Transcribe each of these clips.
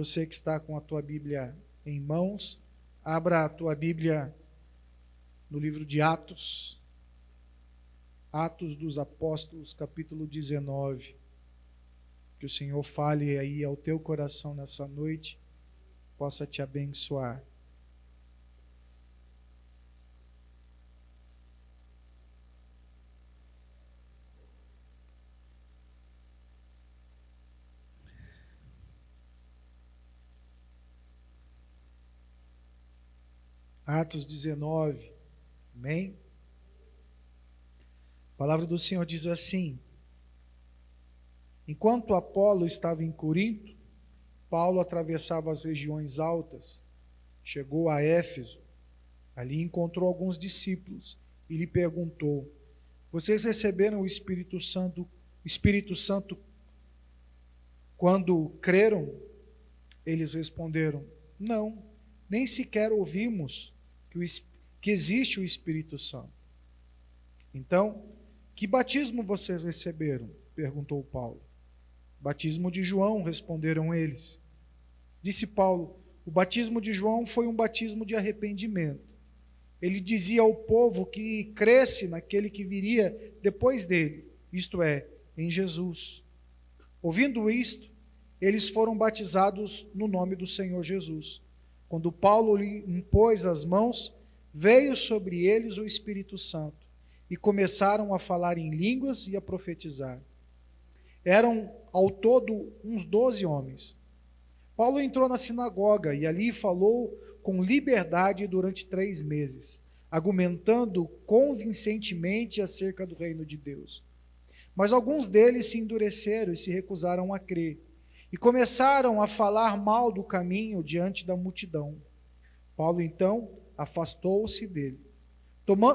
você que está com a tua Bíblia em mãos, abra a tua Bíblia no livro de Atos, Atos dos Apóstolos, capítulo 19. Que o Senhor fale aí ao teu coração nessa noite, possa te abençoar. Atos 19, amém? A palavra do Senhor diz assim: enquanto Apolo estava em Corinto, Paulo atravessava as regiões altas, chegou a Éfeso, ali encontrou alguns discípulos e lhe perguntou: vocês receberam o Espírito Santo quando creram? Eles responderam: não, nem sequer ouvimos que existe o Espírito Santo. Então, que batismo vocês receberam? Perguntou Paulo. Batismo de João, responderam eles. Disse Paulo: o batismo de João foi um batismo de arrependimento. Ele dizia ao povo que cresce naquele que viria depois dele, isto é, em Jesus. Ouvindo isto, eles foram batizados no nome do Senhor Jesus. Quando Paulo lhe impôs as mãos, veio sobre eles o Espírito Santo e começaram a falar em línguas e a profetizar. Eram ao todo uns 12 homens. Paulo entrou na sinagoga e ali falou com liberdade durante 3 meses, argumentando convincentemente acerca do reino de Deus. Mas alguns deles se endureceram e se recusaram a crer, e começaram a falar mal do caminho diante da multidão. Paulo então afastou-se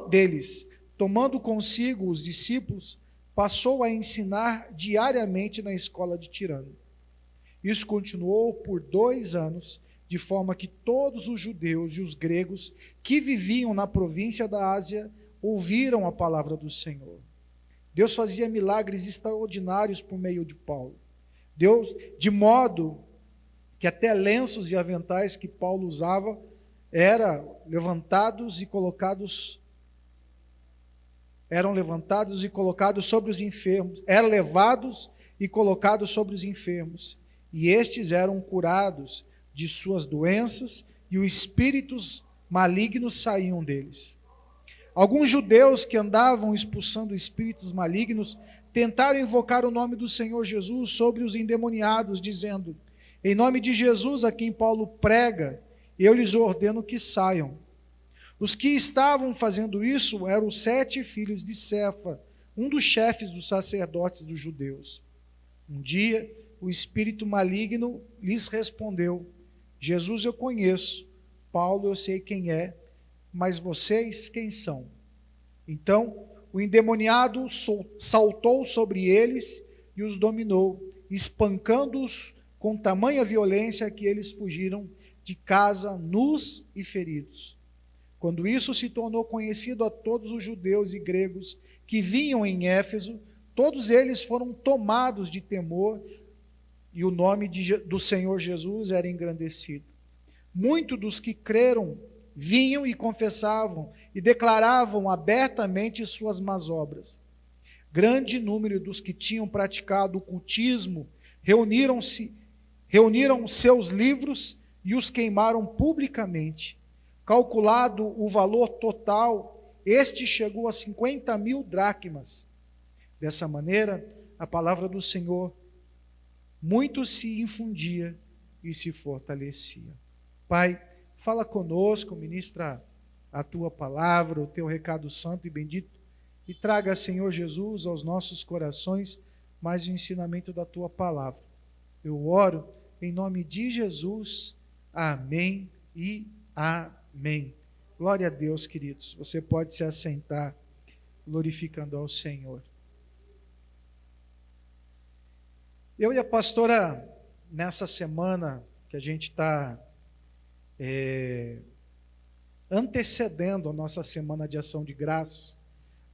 deles, tomando consigo os discípulos, passou a ensinar diariamente na escola de Tirano. Isso continuou por 2 anos, de forma que todos os judeus e os gregos que viviam na província da Ásia ouviram a palavra do Senhor. Deus fazia milagres extraordinários por meio de Paulo. Deus, de modo que até lenços e aventais que Paulo usava eram levantados e colocados sobre os enfermos, eram levados e colocados sobre os enfermos, e estes eram curados de suas doenças, e os espíritos malignos saíam deles. Alguns judeus que andavam expulsando espíritos malignos tentaram invocar o nome do Senhor Jesus sobre os endemoniados, dizendo: em nome de Jesus, a quem Paulo prega, eu lhes ordeno que saiam. Os que estavam fazendo isso eram os 7 filhos de Cefa, um dos chefes dos sacerdotes dos judeus. Um dia, o espírito maligno lhes respondeu: Jesus eu conheço, Paulo eu sei quem é, mas vocês quem são? Então, o endemoniado saltou sobre eles e os dominou, espancando-os com tamanha violência que eles fugiram de casa nus e feridos. Quando isso se tornou conhecido a todos os judeus e gregos que vinham em Éfeso, todos eles foram tomados de temor e o nome do Senhor Jesus era engrandecido. Muitos dos que creram vinham e confessavam e declaravam abertamente suas más obras. Grande número dos que tinham praticado o cultismo reuniram seus livros e os queimaram publicamente. Calculado o valor total, este chegou a 50.000 dracmas. Dessa maneira, a palavra do Senhor muito se infundia e se fortalecia. Pai, fala conosco, ministra a tua palavra, o teu recado santo e bendito, e traga, Senhor Jesus, aos nossos corações mais o ensinamento da tua palavra. Eu oro em nome de Jesus. Amém e amém. Glória a Deus, queridos. Você pode se assentar, glorificando ao Senhor. Eu e a pastora, nessa semana que a gente está antecedendo a nossa semana de ação de graça,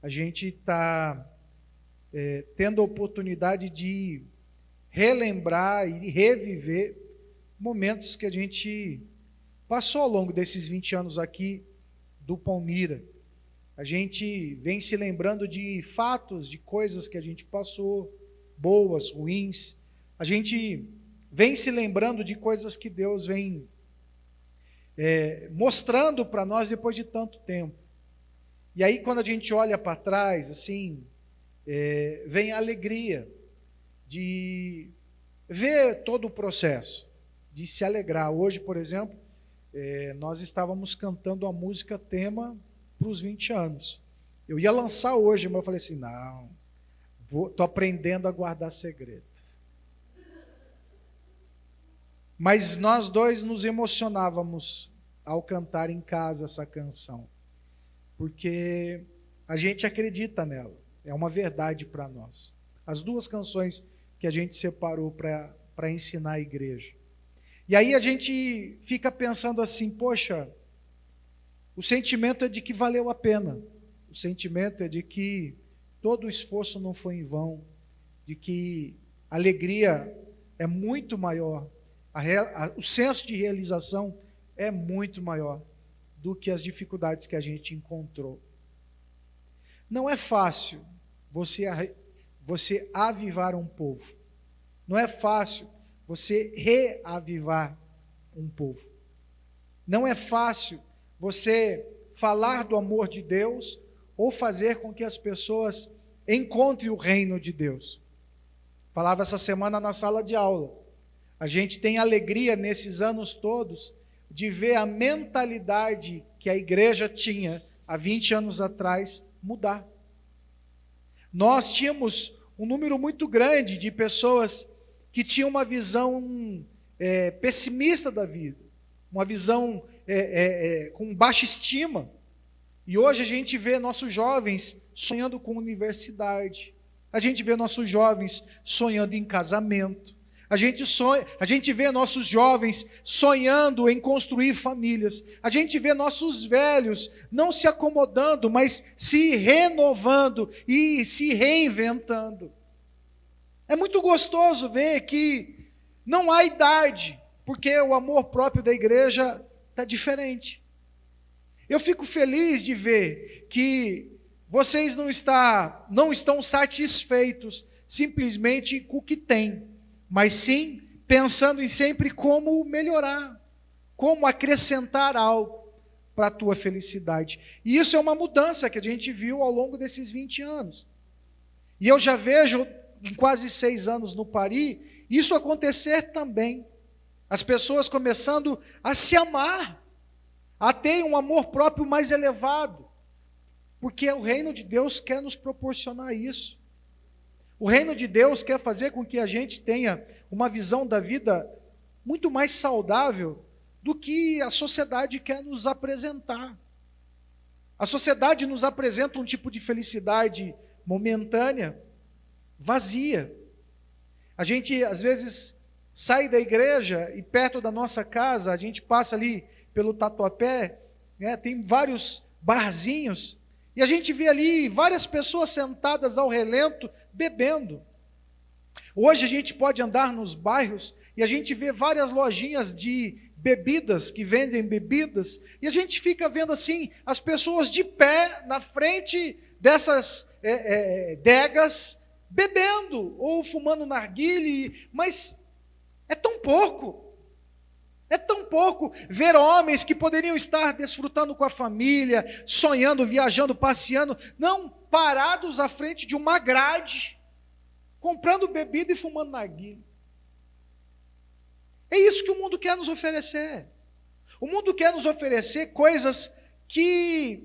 a gente está tendo a oportunidade de relembrar e reviver momentos que a gente passou ao longo desses 20 anos aqui do Palmira. A gente vem se lembrando de fatos, de coisas que a gente passou, boas, ruins. A gente vem se lembrando de coisas que Deus vem mostrando para nós depois de tanto tempo. E aí, quando a gente olha para trás, assim, vem a alegria de ver todo o processo, de se alegrar. Hoje, por exemplo, nós estávamos cantando a música tema para os 20 anos. Eu ia lançar hoje, mas eu falei assim, não, estou aprendendo a guardar segredo. Mas nós dois nos emocionávamos ao cantar em casa essa canção, porque a gente acredita nela, é uma verdade para nós. As duas canções que a gente separou para ensinar a igreja. E aí a gente fica pensando assim, poxa, o sentimento é de que valeu a pena, o sentimento é de que todo o esforço não foi em vão, de que a alegria é muito maior, o senso de realização é muito maior do que as dificuldades que a gente encontrou. Não é fácil você avivar um povo, não é fácil você reavivar um povo, não é fácil você falar do amor de Deus ou fazer com que as pessoas encontrem o reino de Deus. Falava essa semana na sala de aula. A gente tem alegria nesses anos todos de ver a mentalidade que a igreja tinha há 20 anos atrás mudar. Nós tínhamos um número muito grande de pessoas que tinham uma visão pessimista da vida, uma visão com baixa estima. E hoje a gente vê nossos jovens sonhando com universidade, a gente vê nossos jovens sonhando em casamento, a gente vê nossos jovens sonhando em construir famílias, a gente vê nossos velhos não se acomodando, mas se renovando e se reinventando. É muito gostoso ver que não há idade, porque o amor próprio da igreja está diferente. Eu fico feliz de ver que vocês não estão satisfeitos simplesmente com o que têm, mas sim pensando em sempre como melhorar, como acrescentar algo para a tua felicidade. E isso é uma mudança que a gente viu ao longo desses 20 anos. E eu já vejo, em quase 6 anos no Pari, isso acontecer também. As pessoas começando a se amar, a ter um amor próprio mais elevado, porque o reino de Deus quer nos proporcionar isso. O reino de Deus quer fazer com que a gente tenha uma visão da vida muito mais saudável do que a sociedade quer nos apresentar. A sociedade nos apresenta um tipo de felicidade momentânea, vazia. A gente, às vezes, sai da igreja e perto da nossa casa, a gente passa ali pelo Tatuapé, né, tem vários barzinhos, e a gente vê ali várias pessoas sentadas ao relento, bebendo. Hoje a gente pode andar nos bairros e a gente vê várias lojinhas de bebidas, que vendem bebidas, e a gente fica vendo assim, as pessoas de pé na frente dessas degas, bebendo, ou fumando narguile, mas é tão pouco. É tão pouco ver homens que poderiam estar desfrutando com a família, sonhando, viajando, passeando, não parados à frente de uma grade, comprando bebida e fumando narguilé. É isso que o mundo quer nos oferecer. O mundo quer nos oferecer coisas que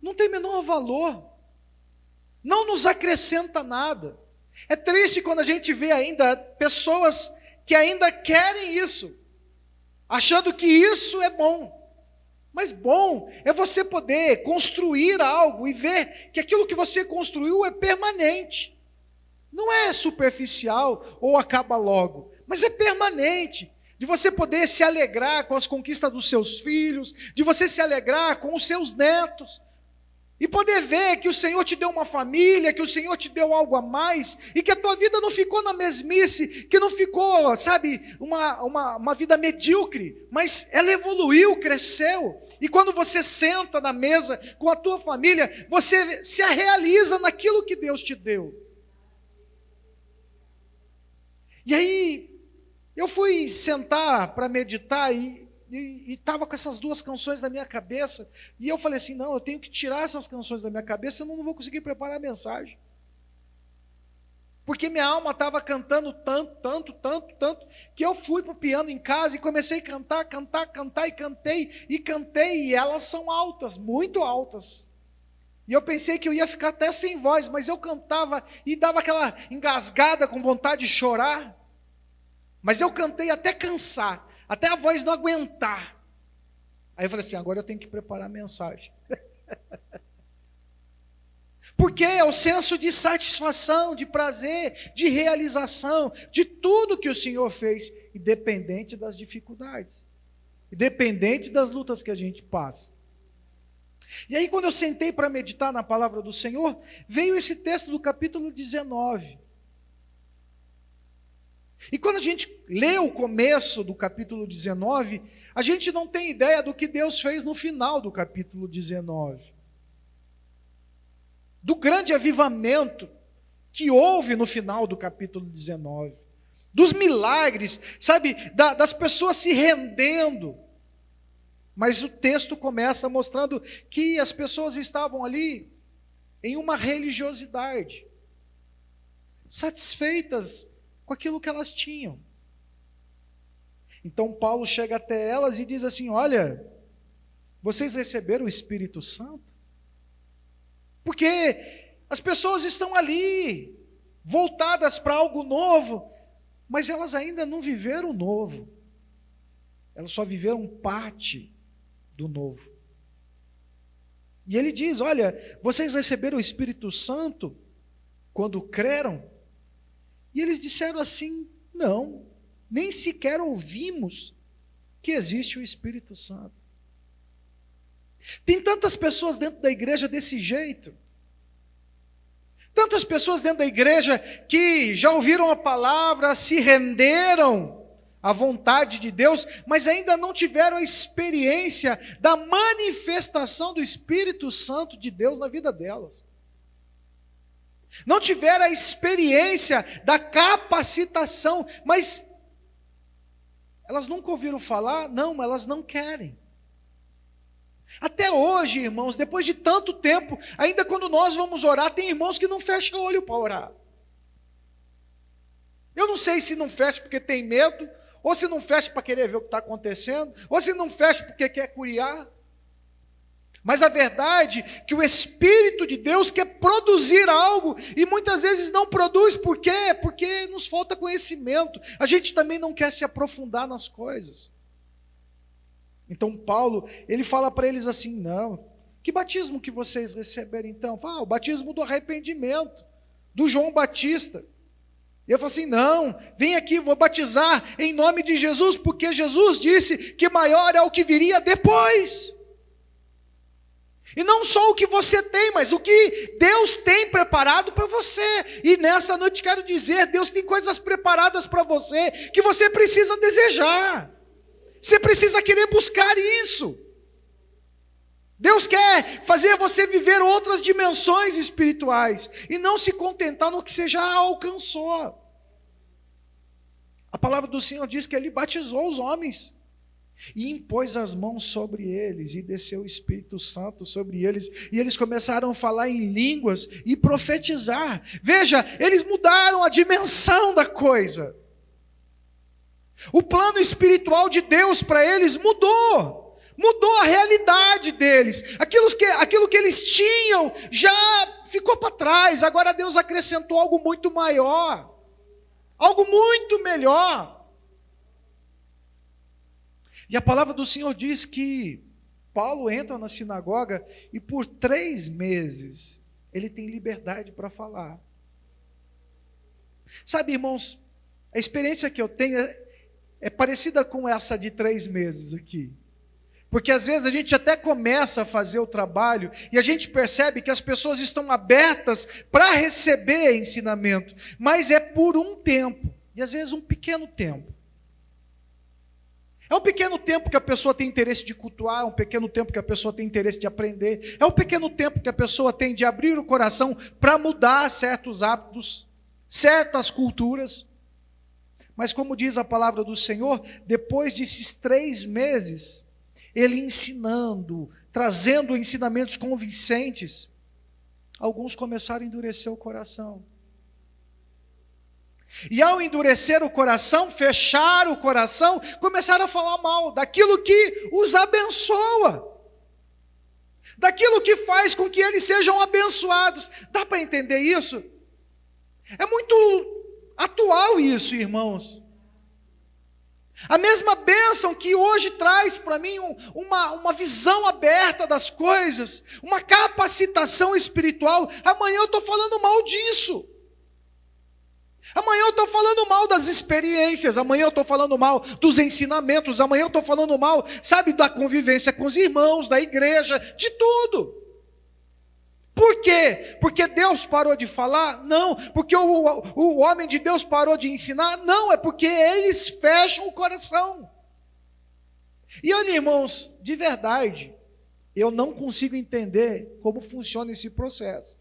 não têm menor valor, não nos acrescenta nada. É triste quando a gente vê ainda pessoas que ainda querem isso, achando que isso é bom. Mas bom é você poder construir algo e ver que aquilo que você construiu é permanente. Não é superficial ou acaba logo, mas é permanente. De você poder se alegrar com as conquistas dos seus filhos, de você se alegrar com os seus netos. E poder ver que o Senhor te deu uma família, que o Senhor te deu algo a mais, e que a tua vida não ficou na mesmice, que não ficou, sabe, uma vida medíocre, mas ela evoluiu, cresceu. E quando você senta na mesa com a tua família, você se realiza naquilo que Deus te deu. E aí, eu fui sentar para meditar e estava com essas duas canções na minha cabeça, e eu falei assim, não, eu tenho que tirar essas canções da minha cabeça, senão eu não vou conseguir preparar a mensagem. Porque minha alma estava cantando tanto, que eu fui para o piano em casa e comecei a cantar, e cantei, e elas são altas, muito altas. E eu pensei que eu ia ficar até sem voz, mas eu cantava e dava aquela engasgada com vontade de chorar. Mas eu cantei até cansar, até a voz não aguentar. Aí eu falei assim, agora eu tenho que preparar a mensagem. Porque é o senso de satisfação, de prazer, de realização, de tudo que o Senhor fez, independente das dificuldades, independente das lutas que a gente passa. E aí quando eu sentei para meditar na palavra do Senhor, veio esse texto do capítulo 19. E quando a gente lê o começo do capítulo 19, a gente não tem ideia do que Deus fez no final do capítulo 19. Do grande avivamento que houve no final do capítulo 19. Dos milagres, sabe, das pessoas se rendendo. Mas o texto começa mostrando que as pessoas estavam ali em uma religiosidade, satisfeitas com aquilo que elas tinham. Então Paulo chega até elas e diz assim, olha, vocês receberam o Espírito Santo? Porque as pessoas estão ali, voltadas para algo novo, mas elas ainda não viveram o novo. Elas só viveram parte do novo. E ele diz, olha, vocês receberam o Espírito Santo quando creram? E eles disseram assim, não, nem sequer ouvimos que existe o Espírito Santo. Tem tantas pessoas dentro da igreja desse jeito. Tantas pessoas dentro da igreja que já ouviram a palavra, se renderam à vontade de Deus, mas ainda não tiveram a experiência da manifestação do Espírito Santo de Deus na vida delas. Não tiveram a experiência da capacitação, mas elas nunca ouviram falar? Não, elas não querem. Até hoje, irmãos, depois de tanto tempo, ainda quando nós vamos orar, tem irmãos que não fecham o olho para orar. Eu não sei se não fecha porque tem medo, ou se não fecha para querer ver o que está acontecendo, ou se não fecha porque quer curiar. Mas a verdade é que o Espírito de Deus quer produzir algo, e muitas vezes não produz, por quê? Porque nos falta conhecimento, a gente também não quer se aprofundar nas coisas. Então Paulo, ele fala para eles assim, não, que batismo que vocês receberam então? Fala, o batismo do arrependimento, do João Batista. E eu falo assim, não, vem aqui, vou batizar em nome de Jesus, porque Jesus disse que maior é o que viria depois. E não só o que você tem, mas o que Deus tem preparado para você. E nessa noite quero dizer, Deus tem coisas preparadas para você, que você precisa desejar. Você precisa querer buscar isso. Deus quer fazer você viver outras dimensões espirituais, e não se contentar no que você já alcançou. A palavra do Senhor diz que Ele batizou os homens, e impôs as mãos sobre eles, e desceu o Espírito Santo sobre eles, e eles começaram a falar em línguas e profetizar. Veja, eles mudaram a dimensão da coisa. O plano espiritual de Deus para eles mudou a realidade deles. Aquilo que eles tinham já ficou para trás, agora Deus acrescentou algo muito maior, algo muito melhor. E a palavra do Senhor diz que Paulo entra na sinagoga e por 3 meses ele tem liberdade para falar. Sabe, irmãos, a experiência que eu tenho é parecida com essa de 3 meses aqui. Porque às vezes a gente até começa a fazer o trabalho e a gente percebe que as pessoas estão abertas para receber ensinamento, mas é por um tempo, e às vezes um pequeno tempo. É um pequeno tempo que a pessoa tem interesse de cultuar, é um pequeno tempo que a pessoa tem interesse de aprender, é um pequeno tempo que a pessoa tem de abrir o coração para mudar certos hábitos, certas culturas. Mas como diz a palavra do Senhor, depois desses 3 meses, ele ensinando, trazendo ensinamentos convincentes, alguns começaram a endurecer o coração. E ao endurecer o coração, fechar o coração, começaram a falar mal daquilo que os abençoa, daquilo que faz com que eles sejam abençoados. Dá para entender isso? É muito atual isso, irmãos. A mesma bênção que hoje traz para mim uma visão aberta das coisas, uma capacitação espiritual, amanhã eu estou falando mal disso. Amanhã eu estou falando mal das experiências, amanhã eu estou falando mal dos ensinamentos, amanhã eu estou falando mal, sabe, da convivência com os irmãos, da igreja, de tudo. Por quê? Porque Deus parou de falar? Não. Porque o homem de Deus parou de ensinar? Não, é porque eles fecham o coração. E olha, irmãos, de verdade, eu não consigo entender como funciona esse processo.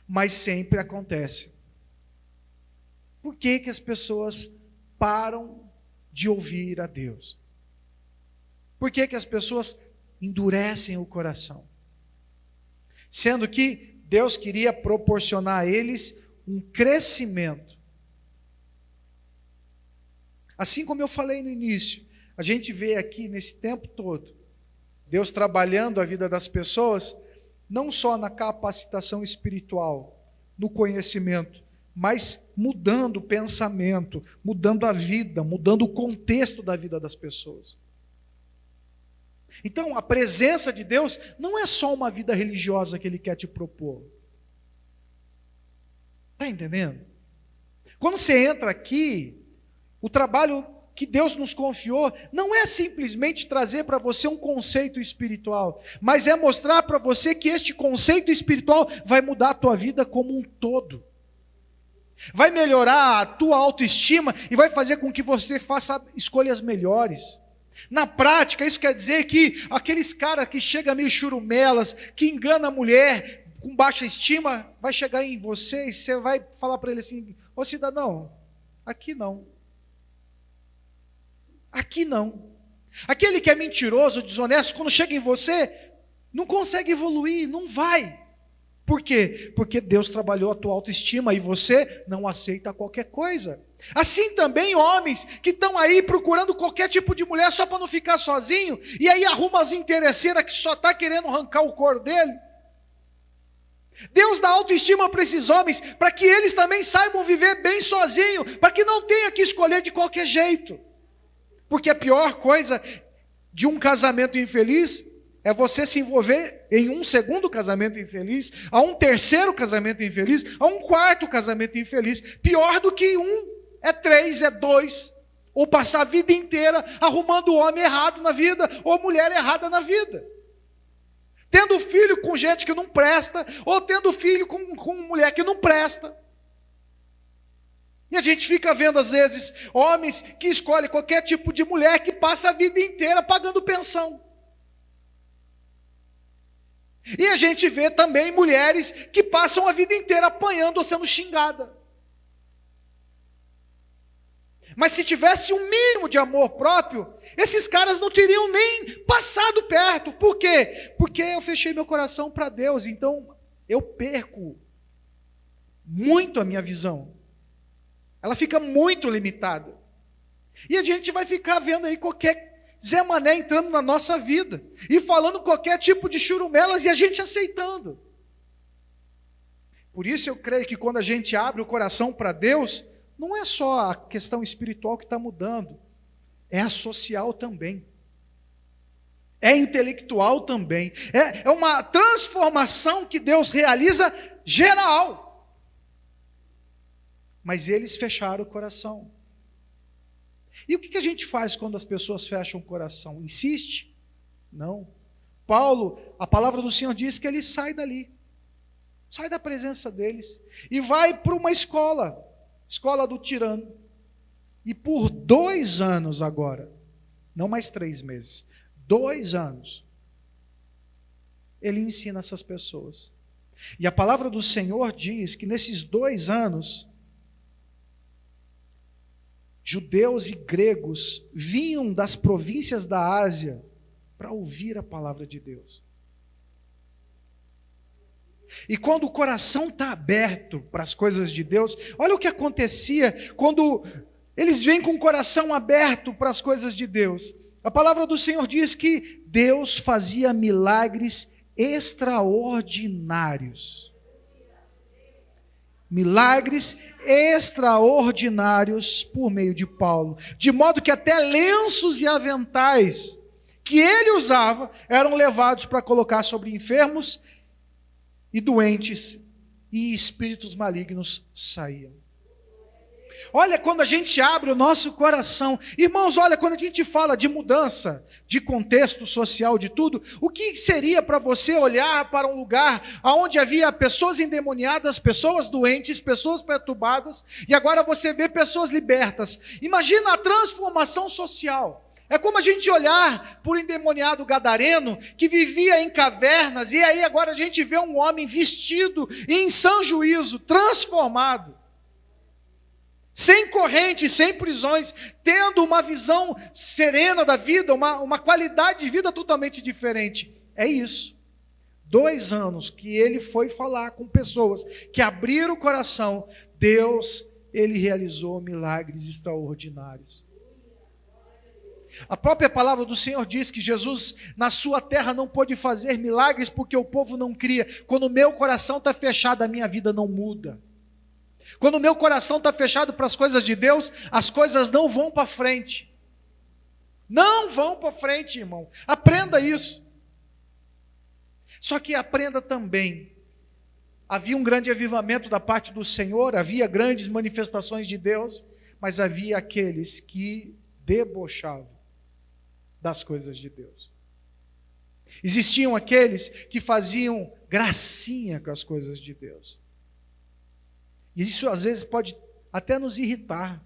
Mas sempre acontece. Por que que as pessoas param de ouvir a Deus? Por que que as pessoas endurecem o coração? Sendo que Deus queria proporcionar a eles um crescimento. Assim como eu falei no início, a gente vê aqui nesse tempo todo, Deus trabalhando a vida das pessoas, não só na capacitação espiritual, no conhecimento, mas mudando o pensamento, mudando a vida, mudando o contexto da vida das pessoas. Então, a presença de Deus não é só uma vida religiosa que Ele quer te propor. Está entendendo? Quando você entra aqui, o trabalho que Deus nos confiou não é simplesmente trazer para você um conceito espiritual, mas é mostrar para você que este conceito espiritual vai mudar a tua vida como um todo. Vai melhorar a tua autoestima e vai fazer com que você faça escolhas melhores. Na prática, isso quer dizer que aqueles caras que chegam meio churumelas, que engana a mulher com baixa estima, vai chegar em você e você vai falar para ele assim: ô cidadão, aqui não. Aqui não. Aquele que é mentiroso, desonesto, quando chega em você, não consegue evoluir, não vai. Por quê? Porque Deus trabalhou a tua autoestima e você não aceita qualquer coisa. Assim também homens que estão aí procurando qualquer tipo de mulher só para não ficar sozinho, e aí arruma as interesseiras que só está querendo arrancar o couro dele. Deus dá autoestima para esses homens, para que eles também saibam viver bem sozinhos, para que não tenha que escolher de qualquer jeito. Porque a pior coisa de um casamento infeliz é você se envolver em um segundo casamento infeliz, a um terceiro casamento infeliz, a um quarto casamento infeliz. Pior do que é 3, é 2. Ou passar a vida inteira arrumando homem errado na vida, ou mulher errada na vida. Tendo filho com gente que não presta, ou tendo filho com mulher que não presta. E a gente fica vendo, às vezes, homens que escolhem qualquer tipo de mulher que passa a vida inteira pagando pensão. E a gente vê também mulheres que passam a vida inteira apanhando ou sendo xingada. Mas se tivesse um mínimo de amor próprio, esses caras não teriam nem passado perto. Por quê? Porque eu fechei meu coração para Deus, então eu perco muito a minha visão. Ela fica muito limitada. E a gente vai ficar vendo aí qualquer Zé Mané entrando na nossa vida e falando qualquer tipo de churumelas e a gente aceitando. Por isso eu creio que quando a gente abre o coração para Deus, não é só a questão espiritual que está mudando, é a social também. É intelectual também. É uma transformação que Deus realiza geral. Mas eles fecharam o coração. E o que a gente faz quando as pessoas fecham o coração? Insiste? Não. Paulo, a palavra do Senhor diz que ele sai dali, sai da presença deles e vai para uma escola do tirano. E por 2 anos agora, não mais 3 meses, 2 anos, ele ensina essas pessoas. E a palavra do Senhor diz que nesses 2 anos, judeus e gregos vinham das províncias da Ásia para ouvir a palavra de Deus. E quando o coração está aberto para as coisas de Deus, olha o que acontecia quando eles vêm com o coração aberto para as coisas de Deus. A palavra do Senhor diz que Deus fazia milagres extraordinários. Milagres extraordinários por meio de Paulo, de modo que até lenços e aventais que ele usava eram levados para colocar sobre enfermos e doentes, e espíritos malignos saíam. Olha, quando a gente abre o nosso coração, irmãos, olha, quando a gente fala de mudança, de contexto social, de tudo, o que seria para você olhar para um lugar onde havia pessoas endemoniadas, pessoas doentes, pessoas perturbadas, e agora você vê pessoas libertas? Imagina a transformação social. É como a gente olhar para o endemoniado gadareno, que vivia em cavernas, e aí agora a gente vê um homem vestido em sã juízo, transformado, sem correntes, sem prisões, tendo uma visão serena da vida, uma qualidade de vida totalmente diferente. É isso. 2 anos que ele foi falar com pessoas que abriram o coração, Deus, ele realizou milagres extraordinários. A própria palavra do Senhor diz que Jesus na sua terra não pôde fazer milagres porque o povo não cria. Quando o meu coração está fechado, a minha vida não muda. Quando o meu coração está fechado para as coisas de Deus, as coisas não vão para frente. Não vão para frente, irmão. Aprenda isso. Só que aprenda também. Havia um grande avivamento da parte do Senhor, havia grandes manifestações de Deus, mas havia aqueles que debochavam das coisas de Deus. Existiam aqueles que faziam gracinha com as coisas de Deus. E isso às vezes pode até nos irritar.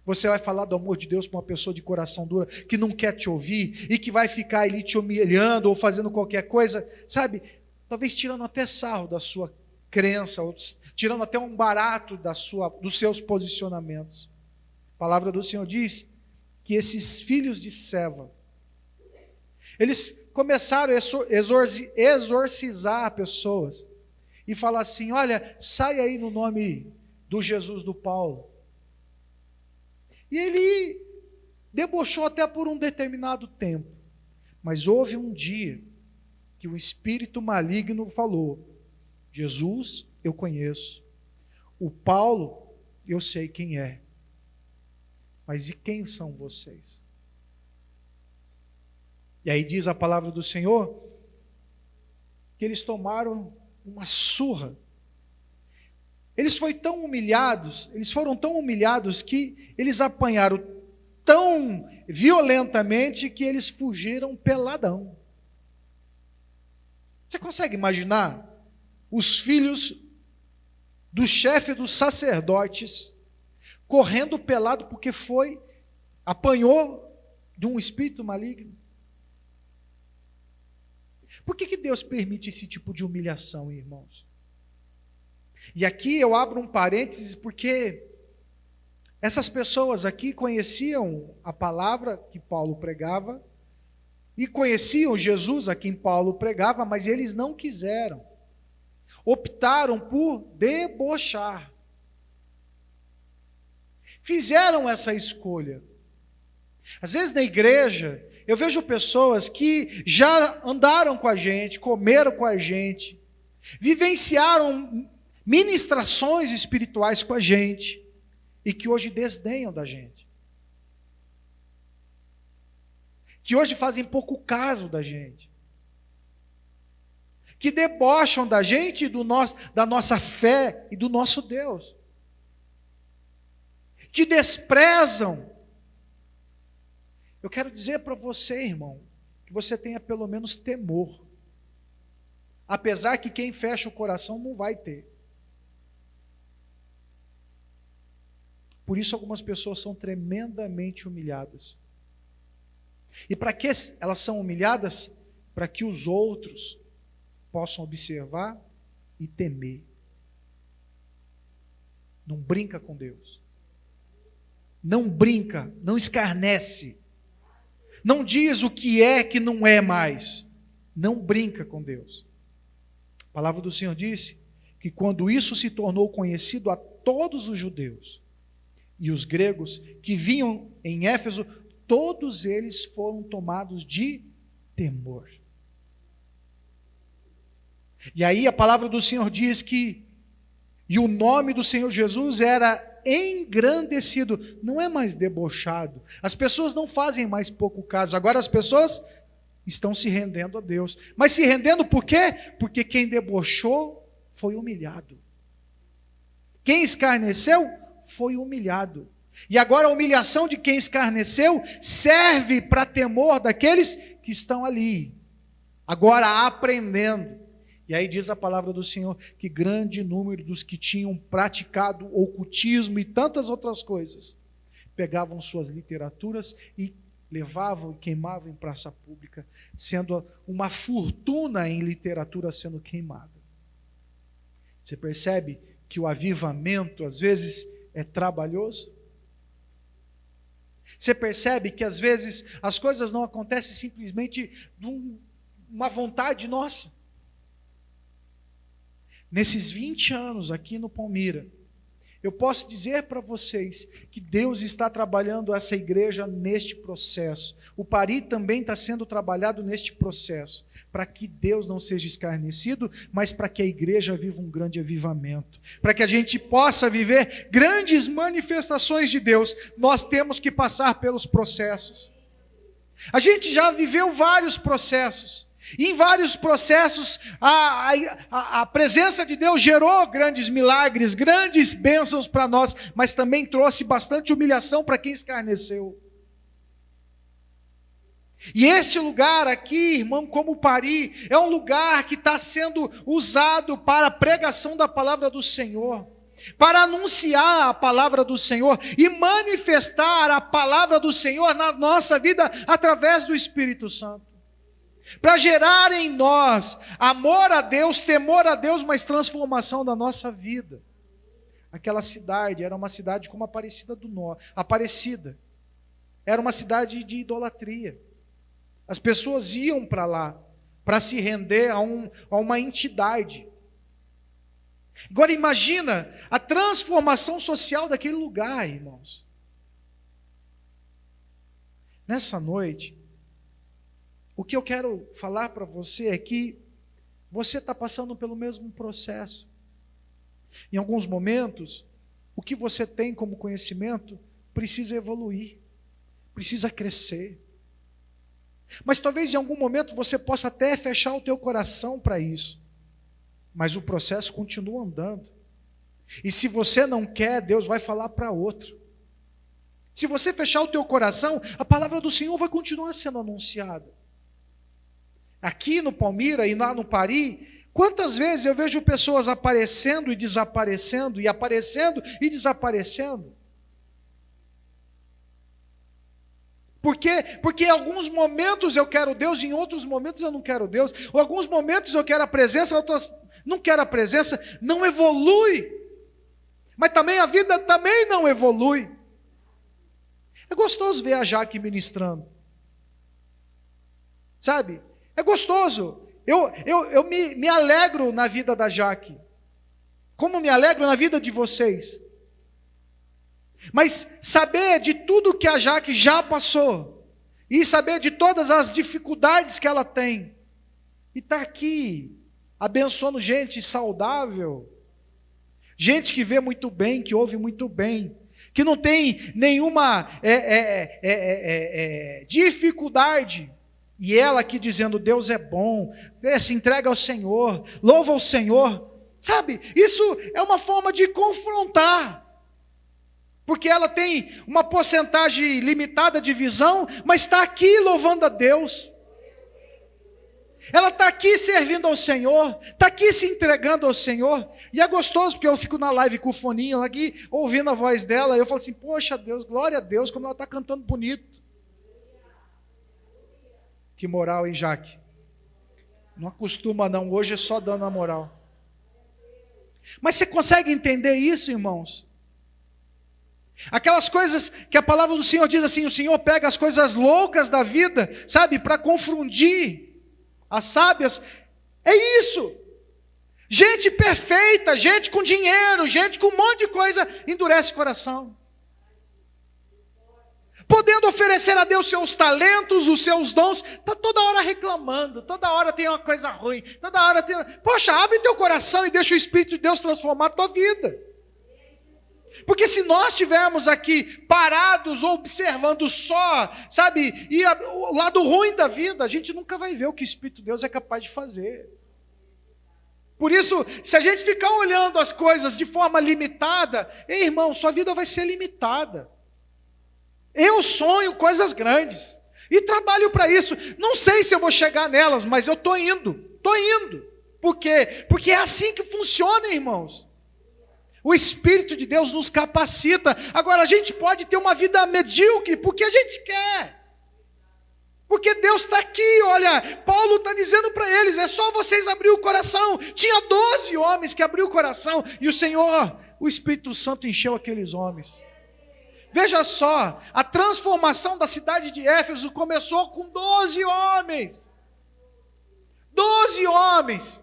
Você vai falar do amor de Deus para uma pessoa de coração duro, que não quer te ouvir, e que vai ficar ali te humilhando, ou fazendo qualquer coisa, sabe, talvez tirando até sarro da sua crença, ou tirando até um barato dos seus posicionamentos. A palavra do Senhor diz que esses filhos de Seva, eles começaram a exorcizar pessoas, e falar assim, olha, sai aí no nome do Jesus do Paulo. E ele debochou até por um determinado tempo, mas houve um dia que o espírito maligno falou, Jesus eu conheço, o Paulo eu sei quem é, mas e quem são vocês? E aí diz a palavra do Senhor, que eles tomaram uma surra. Eles foram tão humilhados que eles apanharam tão violentamente que eles fugiram peladão. Você consegue imaginar os filhos do chefe dos sacerdotes correndo pelado porque apanhou de um espírito maligno? Por que Deus permite esse tipo de humilhação, irmãos? E aqui eu abro um parênteses, porque essas pessoas aqui conheciam a palavra que Paulo pregava, e conheciam Jesus a quem Paulo pregava, mas eles não quiseram. Optaram por debochar. Fizeram essa escolha. Às vezes na igreja, eu vejo pessoas que já andaram com a gente, comeram com a gente, vivenciaram ministrações espirituais com a gente, e que hoje desdenham da gente. Que hoje fazem pouco caso da gente. Que debocham da gente, da nossa fé e do nosso Deus. Que desprezam Eu quero dizer para você, irmão, que você tenha pelo menos temor. Apesar que quem fecha o coração não vai ter. Por isso algumas pessoas são tremendamente humilhadas. E para que elas são humilhadas? Para que os outros possam observar e temer. Não brinca com Deus. Não brinca, não escarnece. Não diz o que é que não é mais. Não brinca com Deus. A palavra do Senhor disse que quando isso se tornou conhecido a todos os judeus e os gregos que vinham em Éfeso, todos eles foram tomados de temor. E aí a palavra do Senhor diz que e o nome do Senhor Jesus era engrandecido, não é mais debochado. As pessoas não fazem mais pouco caso, agora as pessoas estão se rendendo a Deus. Mas se rendendo por quê? Porque quem debochou foi humilhado. Quem escarneceu foi humilhado. E agora a humilhação de quem escarneceu serve para temor daqueles que estão ali, agora aprendendo. E aí diz a palavra do Senhor que grande número dos que tinham praticado ocultismo e tantas outras coisas, pegavam suas literaturas e levavam e queimavam em praça pública, sendo uma fortuna em literatura sendo queimada. Você percebe que o avivamento às vezes é trabalhoso? Você percebe que às vezes as coisas não acontecem simplesmente de uma vontade nossa? Nesses 20 anos aqui no Palmira, eu posso dizer para vocês que Deus está trabalhando essa igreja neste processo. O Pari também está sendo trabalhado neste processo, para que Deus não seja escarnecido, mas para que a igreja viva um grande avivamento. Para que a gente possa viver grandes manifestações de Deus, nós temos que passar pelos processos. A gente já viveu vários processos. E em vários processos, a presença de Deus gerou grandes milagres, grandes bênçãos para nós, mas também trouxe bastante humilhação para quem escarneceu. E este lugar aqui, irmão, como o Pari, é um lugar que está sendo usado para a pregação da palavra do Senhor, para anunciar a palavra do Senhor e manifestar a palavra do Senhor na nossa vida através do Espírito Santo. Para gerar em nós amor a Deus, temor a Deus, mas transformação da nossa vida. Aquela cidade era uma cidade como Aparecida do Norte. Aparecida era uma cidade de idolatria. As pessoas iam para lá para se render a uma entidade. Agora imagina a transformação social daquele lugar, irmãos. Nessa noite, o que eu quero falar para você é que você está passando pelo mesmo processo. Em alguns momentos, o que você tem como conhecimento precisa evoluir, precisa crescer. Mas talvez em algum momento você possa até fechar o teu coração para isso. Mas o processo continua andando. E se você não quer, Deus vai falar para outro. Se você fechar o teu coração, a palavra do Senhor vai continuar sendo anunciada. Aqui no Palmira e lá no Pari, quantas vezes eu vejo pessoas aparecendo e desaparecendo, e aparecendo e desaparecendo? Por quê? Porque em alguns momentos eu quero Deus, em outros momentos eu não quero Deus. Em alguns momentos eu quero a presença, em outros não quero a presença, não evolui. Mas também a vida também não evolui. É gostoso ver a Jaque ministrando. Sabe? É gostoso. Eu me alegro na vida da Jaque. Como me alegro na vida de vocês. Mas saber de tudo que a Jaque já passou. E saber de todas as dificuldades que ela tem. E estar aqui abençoando gente saudável. Gente que vê muito bem, que ouve muito bem. Que não tem nenhuma dificuldade. E ela aqui dizendo, Deus é bom, se entrega ao Senhor, louva ao Senhor. Sabe, isso é uma forma de confrontar. porque ela tem uma porcentagem limitada de visão, mas está aqui louvando a Deus. Ela está aqui servindo ao Senhor, está aqui se entregando ao Senhor, e é gostoso, porque eu fico na live com o foninho aqui, ouvindo a voz dela, e eu falo assim, poxa Deus, glória a Deus, como ela está cantando bonito. Que moral, hein, Jaque? Não acostuma não, hoje é só dando a moral. Mas você consegue entender isso, irmãos? Aquelas coisas que a palavra do Senhor diz assim, o Senhor pega as coisas loucas da vida, sabe, para confundir as sábias, é isso. Gente perfeita, gente com dinheiro, gente com um monte de coisa, endurece o coração. Podendo oferecer a Deus seus talentos, os seus dons, está toda hora reclamando, toda hora tem uma coisa ruim, toda hora tem... Poxa, abre teu coração e deixa o Espírito de Deus transformar a tua vida. Porque se nós estivermos aqui parados, observando só, sabe, e o lado ruim da vida, a gente nunca vai ver o que o Espírito de Deus é capaz de fazer. Por isso, se a gente ficar olhando as coisas de forma limitada, irmão, sua vida vai ser limitada. Eu sonho coisas grandes, e trabalho para isso, não sei se eu vou chegar nelas, mas eu estou indo. Por quê? Porque é assim que funciona, irmãos. O Espírito de Deus nos capacita. Agora a gente pode ter uma vida medíocre porque a gente quer. Porque Deus está aqui, olha, Paulo está dizendo para eles, é só vocês abrir o coração. Tinha 12 homens que abriu o coração, e o Senhor, o Espírito Santo encheu aqueles homens. Veja só, a transformação da cidade de Éfeso começou com 12 homens. 12 homens.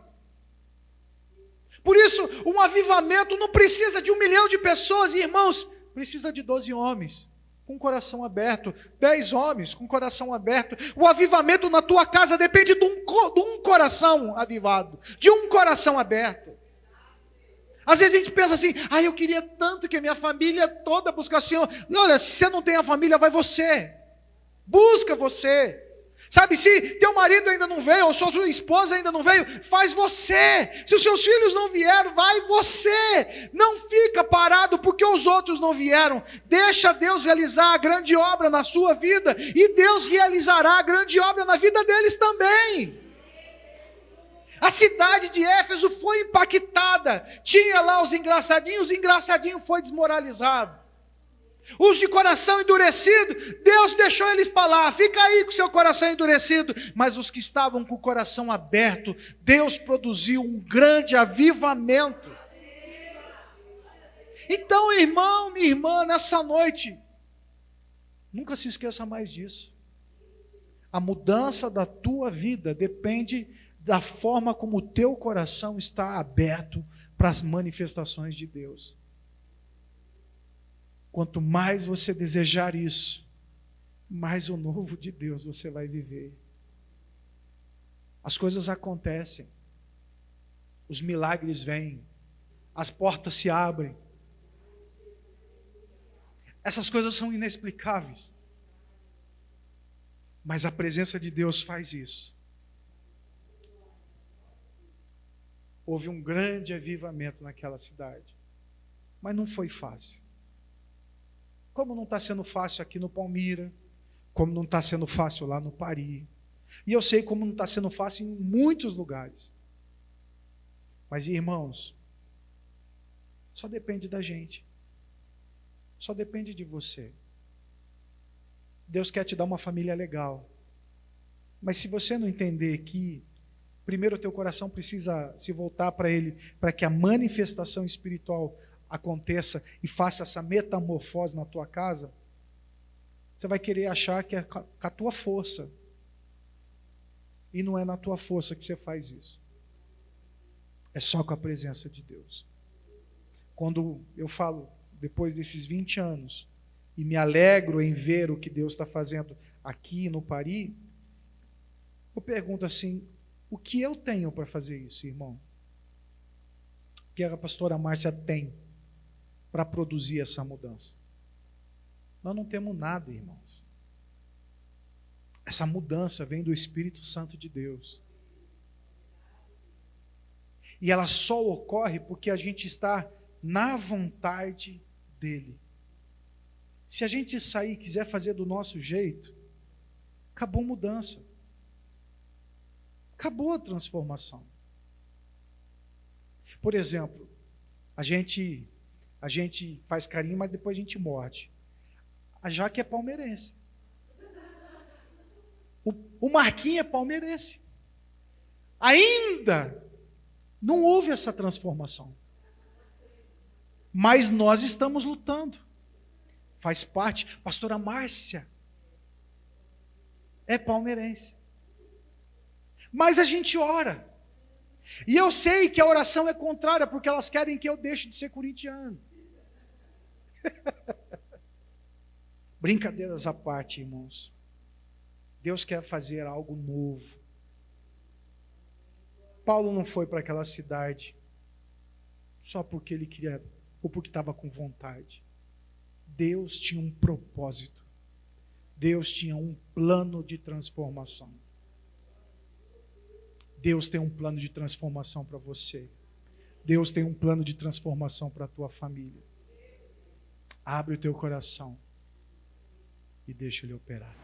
Por isso, um avivamento não precisa de 1 milhão de pessoas, irmãos, precisa de 12 homens, com coração aberto, 10 homens com coração aberto. O avivamento na tua casa depende de um coração avivado, de um coração aberto. Às vezes a gente pensa assim, eu queria tanto que a minha família toda buscasse o Senhor. Olha, se você não tem a família, vai você, busca você. Sabe, se teu marido ainda não veio, ou sua esposa ainda não veio, faz você. Se os seus filhos não vieram, vai você. Não fica parado porque os outros não vieram. Deixa Deus realizar a grande obra na sua vida, e Deus realizará a grande obra na vida deles também. A cidade de Éfeso foi impactada. Tinha lá os engraçadinhos foi desmoralizado. Os de coração endurecido, Deus deixou eles para lá, fica aí com o seu coração endurecido. Mas os que estavam com o coração aberto, Deus produziu um grande avivamento. Então, irmão, minha irmã, nessa noite, nunca se esqueça mais disso. A mudança da tua vida depende da forma como o teu coração está aberto para as manifestações de Deus. Quanto mais você desejar isso, mais o novo de Deus você vai viver. As coisas acontecem, os milagres vêm, as portas se abrem. Essas coisas são inexplicáveis, mas a presença de Deus faz isso. Houve um grande avivamento naquela cidade, mas não foi fácil. Como não está sendo fácil aqui no Palmira, como não está sendo fácil lá no Pari, e eu sei como não está sendo fácil em muitos lugares. Mas, irmãos, só depende da gente, só depende de você. Deus quer te dar uma família legal, mas se você não entender que primeiro o teu coração precisa se voltar para Ele, para que a manifestação espiritual aconteça e faça essa metamorfose na tua casa, você vai querer achar que é com a tua força. E não é na tua força que você faz isso. É só com a presença de Deus. Quando eu falo, depois desses 20 anos, e me alegro em ver o que Deus está fazendo aqui no Pari, eu pergunto assim, o que eu tenho para fazer isso, irmão? O que a pastora Márcia tem para produzir essa mudança? Nós não temos nada, irmãos. Essa mudança vem do Espírito Santo de Deus. E ela só ocorre porque a gente está na vontade dEle. Se a gente sair e quiser fazer do nosso jeito, acabou a mudança. Acabou a transformação. Por exemplo, a gente faz carinho, mas depois a gente morde. A Jaque é palmeirense. O Marquinhos é palmeirense. Ainda não houve essa transformação. Mas nós estamos lutando. Faz parte. Pastora Márcia é palmeirense. Mas a gente ora. E eu sei que a oração é contrária, porque elas querem que eu deixe de ser corintiano. Brincadeiras à parte, irmãos. Deus quer fazer algo novo. Paulo não foi para aquela cidade só porque ele queria ou porque estava com vontade. Deus tinha um propósito. Deus tinha um plano de transformação. Deus tem um plano de transformação para você. Deus tem um plano de transformação para a tua família. Abre o teu coração e deixa Ele operar.